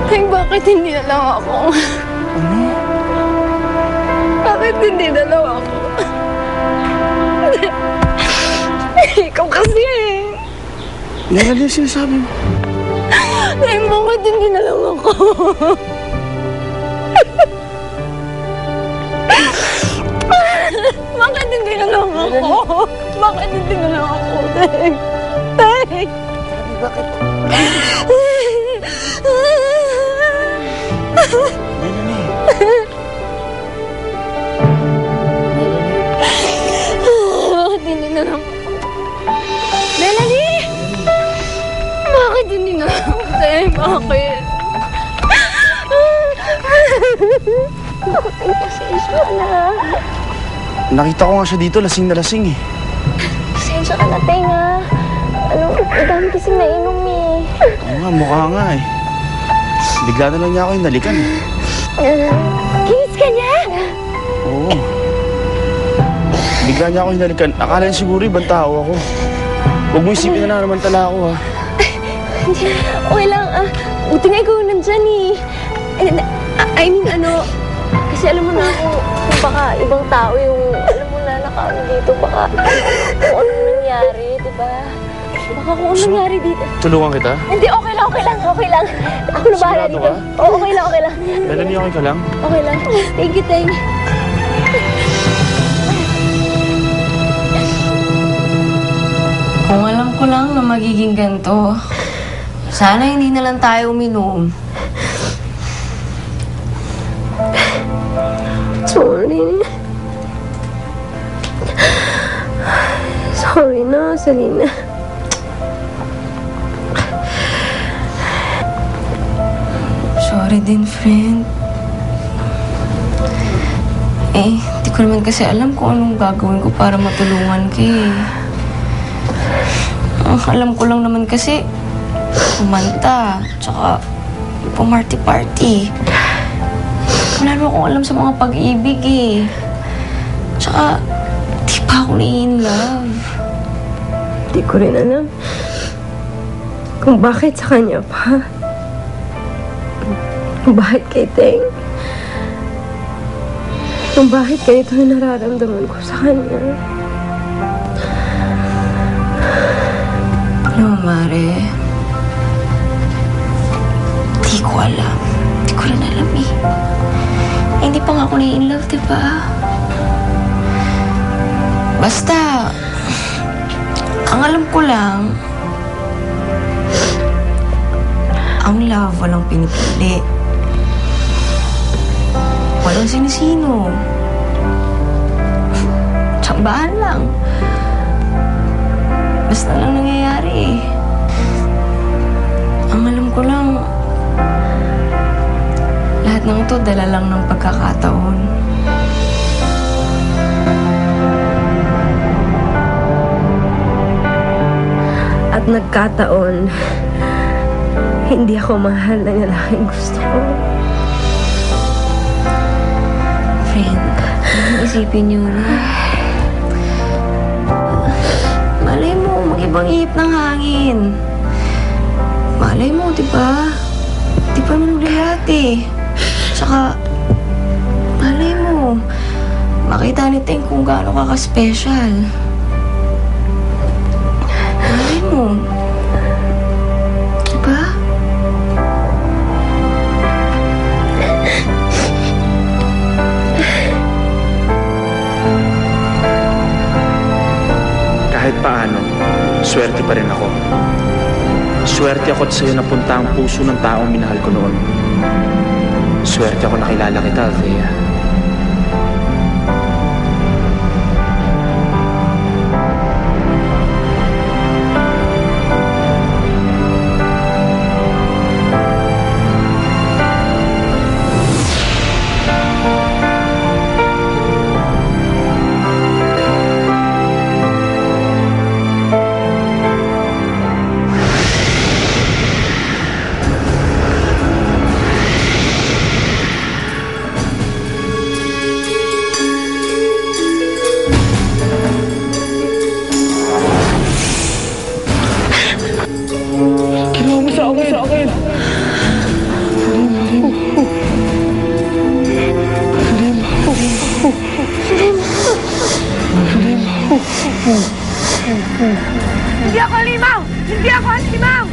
Tay, bakit hindi na lang ako? Ano? Bakit hindi na lang ako? Ikaw kasi eh. Nalala yung sinasabi mo. Tay, bakit hindi na lang ako? Bakit hindi na lang ako? Bakit hindi na lang ako, Tay? Tay! Bakit? Melanie. Bakit hindi na lang ako? Melanie! Bakit hindi na lang ako, Tay? Bakit? Bakit pasensya ka na? Nakita ko nga siya dito, lasing na lasing eh. Pasensya ka na, Tay, nga. Ano, dami kasing nainom eh. Oo nga, mukha nga eh. Bigla na lang niya ako yung nalikan eh. Kinis ka niya? Oo. Bigla niya ako yung nalikan. Akala niya siguro ibang tao ako. Huwag mo isipin na naman tala ako ha. Okay lang, buti nga ikaw nandyan eh. I mean, kasi alam mo na kung baka ibang tao yung, alam mo na, nakaano dito, baka kung anong nangyari, di ba? Baka kung anong nangyari dito. Tulungan kita? Hindi, okay lang. Ako na bahala Sigurado dito. ka? Oo, okay lang. Melanie, okay ka lang? Okay lang. Thank you, Tay. Kung alam ko lang na magiging ganito, sana hindi na lang tayo uminom. Sorry na, Selena. Sorry din, friend. Di ko naman kasi alam kung anong gagawin ko para matulungan ka eh. Alam ko lang naman kasi, kumanta, tsaka pumarty-party. Wala naman akong alam sa mga pag-ibig eh. Tsaka, di pa ako in love. Di ko rin alam kung bakit sa kanya pa. Kung bakit kay Teng. Kung bakit ganito yung nararamdaman ko sa kanya. Ano, Mare? Di ko alam. Di ko rin alam eh. Hindi pa nga ako na-in love, diba? Basta, ang alam ko lang, ang love walang pinipili. Walang sinisino. Tsambahan lang. Basta lang nangyayari eh. Ang alam ko lang, lahat ng ito dala lang ng pagkakataon. At nagkataon, hindi ako mahal ng lalaking gusto ko. Friend, isipin niyo na. Malay mo, mag-ibang ihip ng hangin. Malay mo, di ba? Di pa naman uli lahat eh. Tsaka, malay mo, makita ni Teng kung gaano ka ka-special. Malay mo. Di ba? Kahit paano, swerte pa rin ako. Swerte ako at sa'yo napunta ang puso ng taong minahal ko noon. Swerte ako nakilala kita, Althea. Hindi ako halimaw! Hindi ako halimaw!